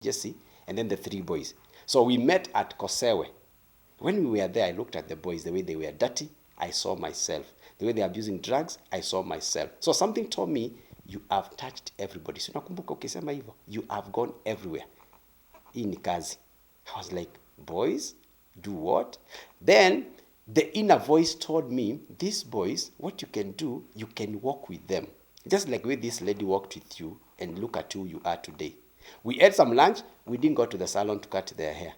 Jesse, and then the 3 boys. So we met at Kosewe. When we were there, I looked at the boys, the way they were dirty, I saw myself. The way they are abusing drugs, I saw myself. So something told me, you have touched everybody. So nakumbuka ukisema hivyo, you have gone everywhere. Hii ni kazi. I was like, boys, do what? Then the inner voice told me, these boys, what you can do, you can walk with them. Just like the way this lady walked with you, and look at who you are today. We ate some lunch. We didn't go to the salon to cut their hair.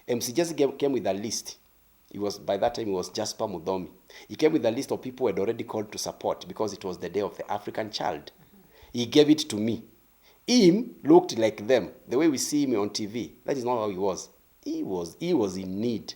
MC just came with a list. By that time, it was Jasper Mudomi. He came with a list of people who had already called to support because it was the day of the African child. He gave it to me. Him looked like them. The way we see him on TV, that is not how he was. He was in need.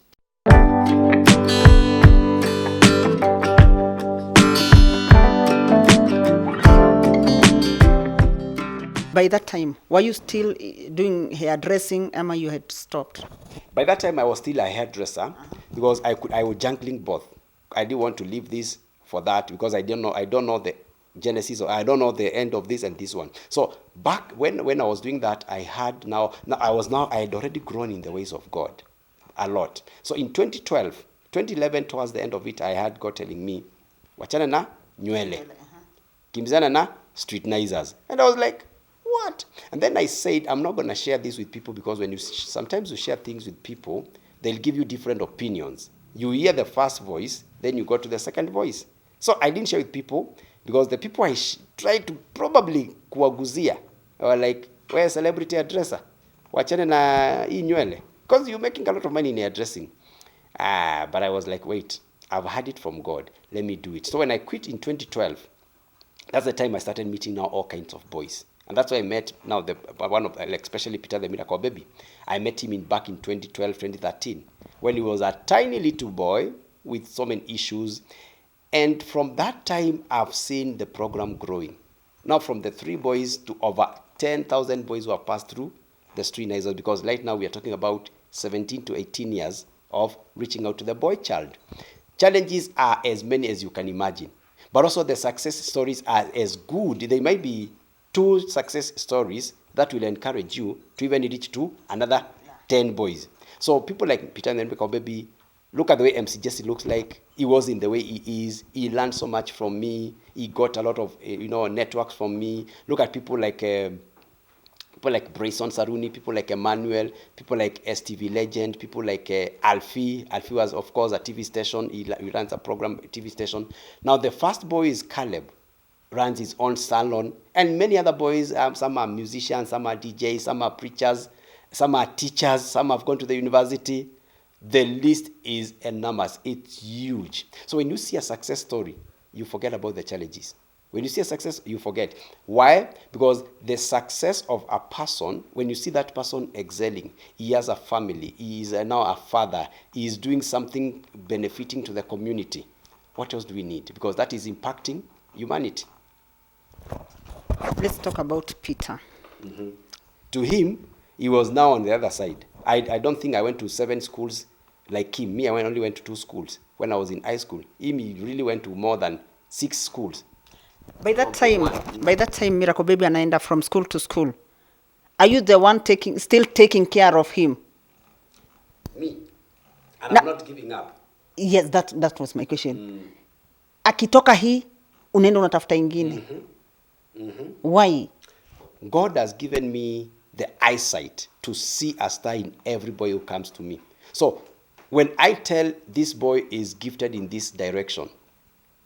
By that time, were you still doing hairdressing, or you had stopped? By that time, I was still a hairdresser because I was juggling both. I didn't want to leave this for that because I don't know the genesis, or I don't know the end of this and this one. So back when I was doing that, I had I had already grown in the ways of God a lot. So in 2011, towards the end of it, I had God telling me, wachana na nywele, kimzana na streetnizers, and I was like, what? And then I said, I'm not going to share this with people because sometimes you share things with people, they'll give you different opinions. You hear the first voice, then you go to the second voice. So I didn't share with people because the people I tried to probably kuwaguzia were like, we're a celebrity hairdresser. Wachane na hii nywele. Because you're making a lot of money in hairdressing. But I was like, wait, I've had it from God. Let me do it. So when I quit in 2012, that's the time I started meeting now all kinds of boys. And that's why I met now one of, like, especially Peter the Miracle Baby. I met him back in 2012, 2013, when he was a tiny little boy with so many issues. And from that time, I've seen the program growing. Now from the 3 boys to over 10,000 boys who have passed through the streetnizers, because right now we are talking about 17 to 18 years of reaching out to the boy child. Challenges are as many as you can imagine. But also the success stories are as good. They might be 2 success stories that will encourage you to even reach to another 10 boys. So people like Peter and Rebecca Baby, look at the way MC Jesse looks like. He was in the way he is. He learned so much from me. He got a lot of networks from me. Look at people like Brayson Saruni, people like Emmanuel, people like STV Legend, people like Alfie. Alfie was, of course, a TV station. He runs a program, TV station. Now the first boy is Caleb, runs his own salon, and many other boys. Some are musicians, some are DJs, some are preachers, some are teachers, some have gone to the university. The list is enormous. It's huge. So when you see a success story, you forget about the challenges. When you see a success, you forget. Why? Because the success of a person, when you see that person excelling, he has a family, he is now a father, he is doing something benefiting to the community. What else do we need? Because that is impacting humanity. Let's talk about Peter. Mm-hmm. To him, he was now on the other side. I don't think I went to 7 schools like him. Me, I only went to 2 schools when I was in high school. He really went to more than 6 schools. By that time, Miracle Baby anaenda from school to school. Are you the one still taking care of him? Me. And I'm not giving up. Yes, that was my question. Akitoka hii, unaenda unatafuta ingine. Why? God has given me the eyesight to see a star in every boy who comes to me. So when I tell this boy is gifted in this direction,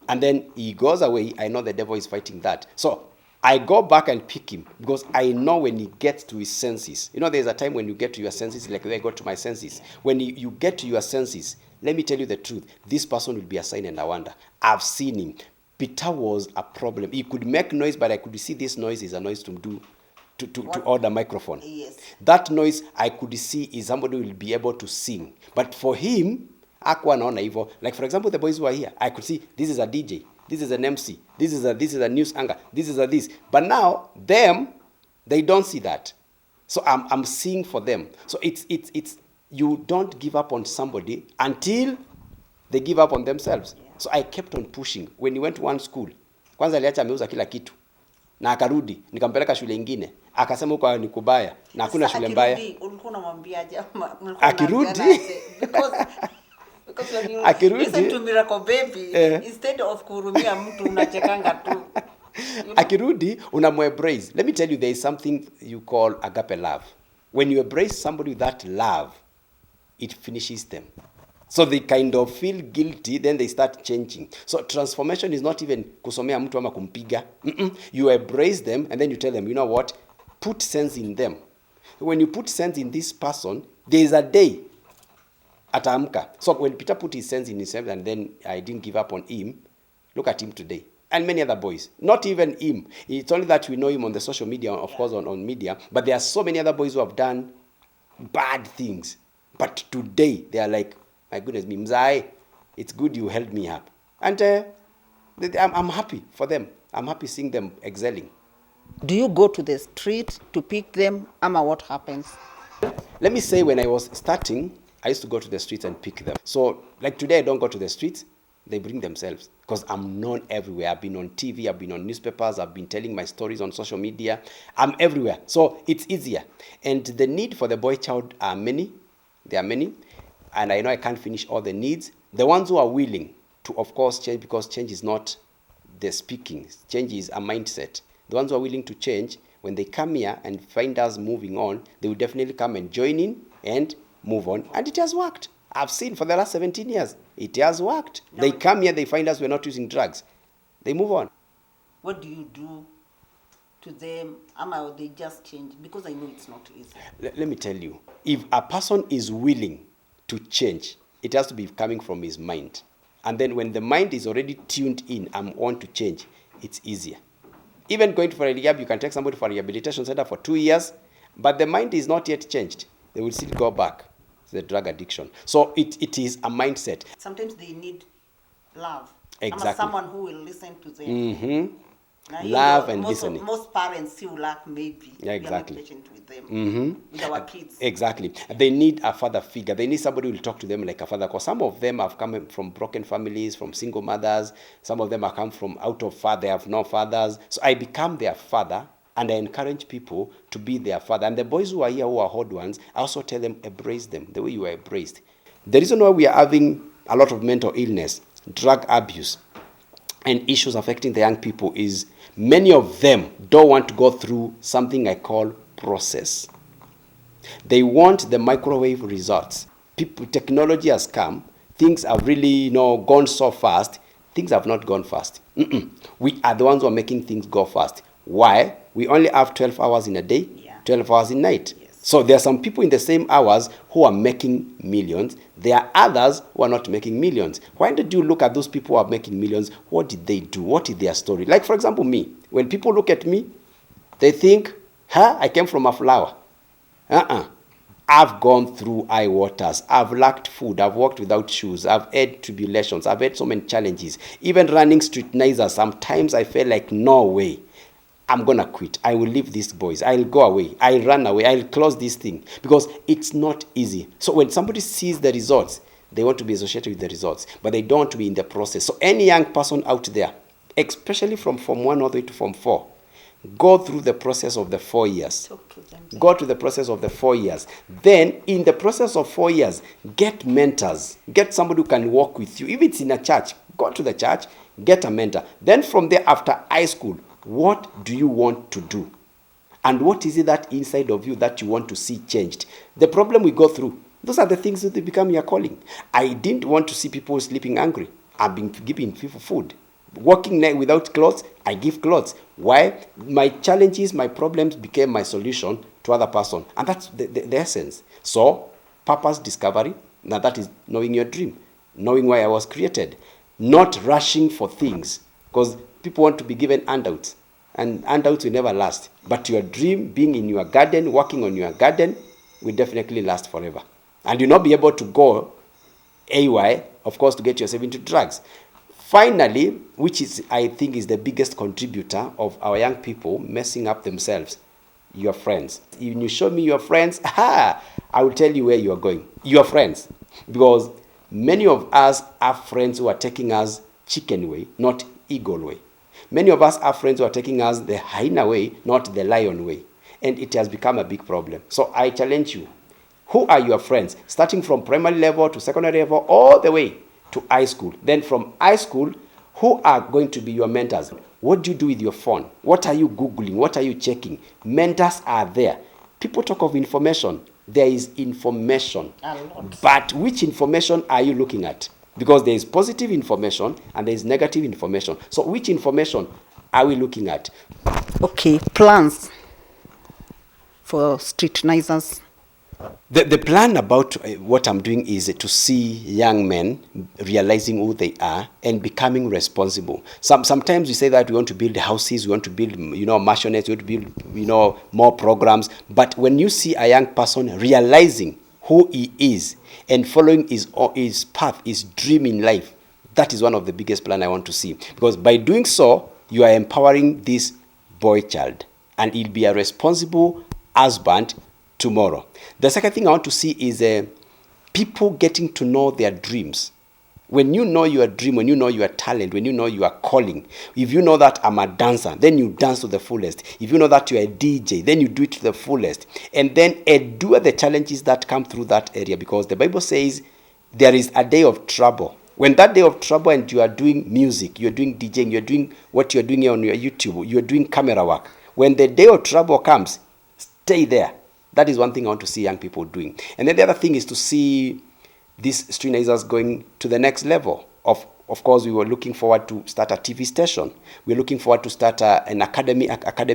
and then he goes away, I know the devil is fighting that. So I go back and pick him because I know when he gets to his senses. There's a time when you get to your senses, like I got to my senses. When you get to your senses, let me tell you the truth. This person will be a sign and a wonder. I've seen him. Peter was a problem. He could make noise, but I could see this noise is a noise to order microphone. Yes. That noise I could see is somebody will be able to sing. But for him, hakuwa naona hivyo. Like for example, the boys who are here, I could see this is a DJ, this is an MC, this is a news anchor, this is a this. But now they don't see that. So I'm seeing for them. So it's you don't give up on somebody until they give up on themselves. Yeah. So I kept on pushing. When he went to one school, kwanza aliacha ameuza kila kitu. Na akarudi, nikampeleka shule ingine. akasema huko ni kubaya na hakuna shule mbaya. Ulikuwa unamwambiaje ama Akirudi because when you akirudi, listen to Miracle Baby, instead of kurumia mtu unachekanga tu. Akirudi unamembrace. Let me tell you, there is something you call agape love. When you embrace somebody with that love, it finishes them. So they kind of feel guilty, then they start changing. So transformation is not even kusomea mtu ama kumpiga. You embrace them and then you tell them, you know what? Put sense in them. When you put sense in this person, there is a day ataamka. So when Peter put his sense in himself and then I didn't give up on him, look at him today. And many other boys. Not even him. It's only that we know him on the social media, of course, on media. But there are so many other boys who have done bad things. But today, they are like, my goodness me, Mzai, it's good you held me up. And I'm happy for them. I'm happy seeing them excelling. Do you go to the street to pick them, ama what happens? Let me say, when I was starting, I used to go to the streets and pick them. So, like today, I don't go to the streets. They bring themselves because I'm known everywhere. I've been on TV, I've been on newspapers, I've been telling my stories on social media. I'm everywhere. So it's easier. And the need for the boy child are many. There are many. And I know I can't finish all the needs. The ones who are willing to, of course, change, because change is not the speaking. Change is a mindset. The ones who are willing to change, when they come here and find us moving on, they will definitely come and join in and move on. And it has worked. I've seen for the last 17 years, it has worked. No, they come here, they find us, we're not using drugs. They move on. What do you do to them? Or they just change? Because I know it's not easy. Let me tell you, if a person is willing to change, it has to be coming from his mind. And then when the mind is already tuned in and want to change, it's easier. Even going for a rehab, you can take somebody for a rehabilitation center for 2 years, but the mind is not yet changed. They will still go back. The drug addiction. So it is a mindset. Sometimes they need love. Exactly. Someone who will listen to them. Mm-hmm. Love and listening. Most parents feel like maybe exactly. we are not patient with them, with our kids. Exactly. They need a father figure. They need somebody who will talk to them like a father. Because some of them have come from broken families, from single mothers. Some of them have come from out of father. They have no fathers. So I become their father. And I encourage people to be their father. And the boys who are here, who are hard ones, I also tell them, embrace them the way you are embraced. The reason why we are having a lot of mental illness, drug abuse, and issues affecting the young people is many of them don't want to go through something I call process. They want the microwave results. Technology has come. Things have really gone so fast. Things have not gone fast. We are the ones who are making things go fast. Why? We only have 12 hours in a day, 12 hours in night. Yes. So there are some people in the same hours who are making millions. There are others who are not making millions. Why did you look at those people who are making millions? What did they do? What is their story? Like, for example, me. When people look at me, they think, I came from a flower. I've gone through high waters. I've lacked food. I've walked without shoes. I've had tribulations. I've had so many challenges. Even running street nicer, sometimes I felt like, no way. I'm going to quit. I will leave these boys. I'll go away. I'll run away. I'll close this thing. Because it's not easy. So when somebody sees the results, they want to be associated with the results. But they don't want to be in the process. So any young person out there, especially from Form 1 all the way to Form 4, go through the process of the 4 years. Go through the process of the 4 years. Then, in the process of 4 years, get mentors. Get somebody who can walk with you. If it's in a church, go to the church, get a mentor. Then from there, after high school, what do you want to do? And what is it that inside of you that you want to see changed? The problem we go through, those are the things that become your calling. I didn't want to see people sleeping hungry. I've been giving people food. Walking without clothes, I give clothes. Why? My challenges, my problems became my solution to other person. And that's the essence. So, purpose discovery, now that is knowing your dream, knowing why I was created, not rushing for things. Because people want to be given handouts, and handouts will never last. But your dream, being in your garden, working on your garden, will definitely last forever. And you'll not be able to go AY, of course, to get yourself into drugs. Finally, which is, I think, is the biggest contributor of our young people messing up themselves, your friends. If you show me your friends, I will tell you where you are going. Your friends. Because many of us have friends who are taking us chicken way, not eagle way. Many of us have friends who are taking us the hyena way, not the lion way. and it has become a big problem. So I challenge you, who are your friends? Starting from primary level to secondary level, all the way to high school. Then from high school, who are going to be your mentors? What do you do with your phone? What are you Googling? What are you checking? Mentors are there. People talk of information. There is information. But which information are you looking at? Because there is positive information and there is negative information. So which information are we looking at? Okay, plans for streetnizers. The plan about what I'm doing is to see young men realizing who they are and becoming responsible. Sometimes we say that we want to build houses, we want to build, mansionettes, we want to build, more programs. But when you see a young person realizing who he is and following his path, his dream in life, that is one of the biggest plan I want to see. Because by doing so, you are empowering this boy child, and he'll be a responsible husband tomorrow. The second thing I want to see is people getting to know their dreams. When you know your dream, when you know your talent, when you know your calling, if you know that I'm a dancer, then you dance to the fullest. If you know that you're a DJ, then you do it to the fullest. And then endure the challenges that come through that area, because the Bible says there is a day of trouble. When that day of trouble and you are doing music, you're doing DJing, you're doing what you're doing on your YouTube, you're doing camera work. When the day of trouble comes, stay there. That is one thing I want to see young people doing. And then the other thing is to see these streetnizers going to the next level. Of course, we were looking forward to start a TV station. We're looking forward to start an academy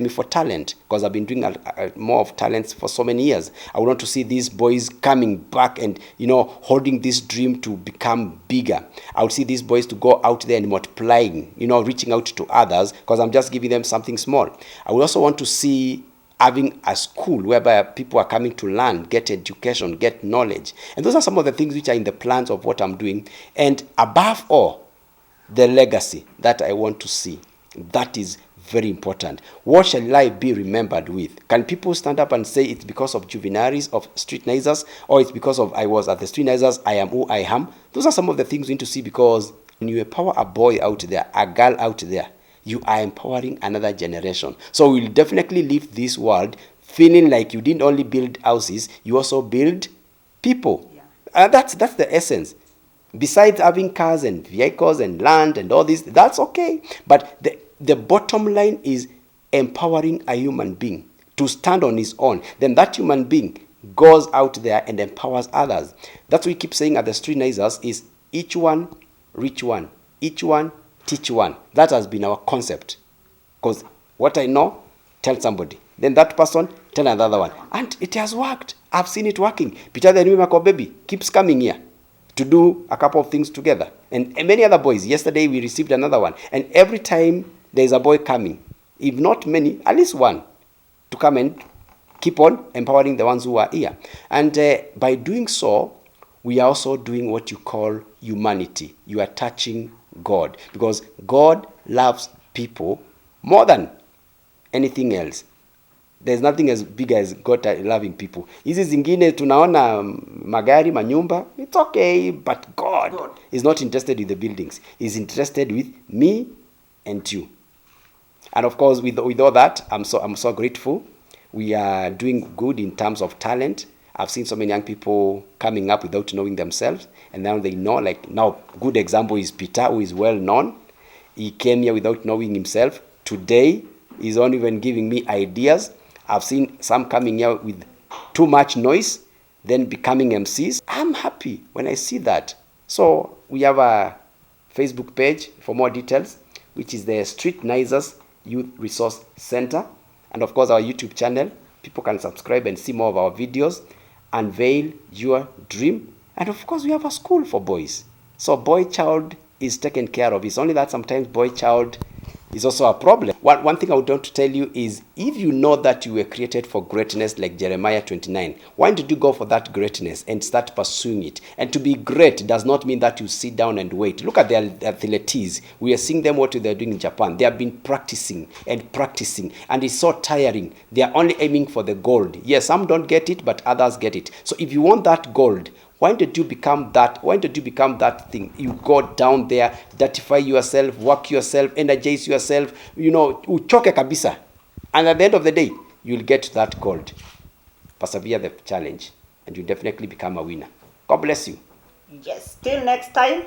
for talent, because I've been doing more of talents for so many years. I want to see these boys coming back and, holding this dream to become bigger. I would see these boys to go out there and multiplying, reaching out to others, because I'm just giving them something small. I would also want to see having a school whereby people are coming to learn, get education, get knowledge. And those are some of the things which are in the plans of what I'm doing. And above all, the legacy that I want to see. That is very important. What shall I be remembered with? Can people stand up and say it's because of Juvinaries, of streetnizers, or it's because of I was at the streetnizers, I am who I am? Those are some of the things we need to see, because when you empower a boy out there, a girl out there, you are empowering another generation. So we'll definitely leave this world feeling like you didn't only build houses, you also build people. Yeah. That's the essence. Besides having cars and vehicles and land and all this, that's okay. But the bottom line is empowering a human being to stand on his own. Then that human being goes out there and empowers others. That's what we keep saying at the streetnizers is each one, reach one. Each one, teach one. That has been our concept. Because what I know, tell somebody. Then that person, tell another one. And it has worked. I've seen it working. Peter the New Baby keeps coming here to do a couple of things together. And many other boys. Yesterday we received another one. And every time there's a boy coming, if not many, at least one, to come and keep on empowering the ones who are here. And by doing so, we are also doing what you call humanity. You are touching God, because God loves people more than anything else. There's nothing as big as God loving people. Hizi zingine tunaona magari, manyumba, it's okay, but God is not interested with the buildings. He's interested with me and you. And of course, with all that, I'm so grateful. We are doing good in terms of talent. I've seen so many young people coming up without knowing themselves, and now they know. Like now, good example is Peter, who is well known. He came here without knowing himself. Today, he's not even giving me ideas. I've seen some coming here with too much noise, then becoming MCs. I'm happy when I see that. So we have a Facebook page for more details, which is the Streetnizers Youth Resource Center. And of course, our YouTube channel. People can subscribe and see more of our videos. Unveil your dream. And of course, we have a school for boys. So boy child is taken care of. It's only that sometimes boy child is also a problem. One thing I would want to tell you is, if you know that you were created for greatness like Jeremiah 29, why don't you go for that greatness and start pursuing it? And to be great does not mean that you sit down and wait. Look at the athletes. We are seeing them what they're doing in Japan. They have been practicing, and it's so tiring. They are only aiming for the gold. Yes, some don't get it, but others get it. So if you want that gold, why don't you become that? Why don't you become that thing? You go down there, datify yourself, work yourself, energize yourself, uchoke kabisa. And at the end of the day, you'll get that gold. Persevere the challenge, and you'll definitely become a winner. God bless you. Yes. Till next time.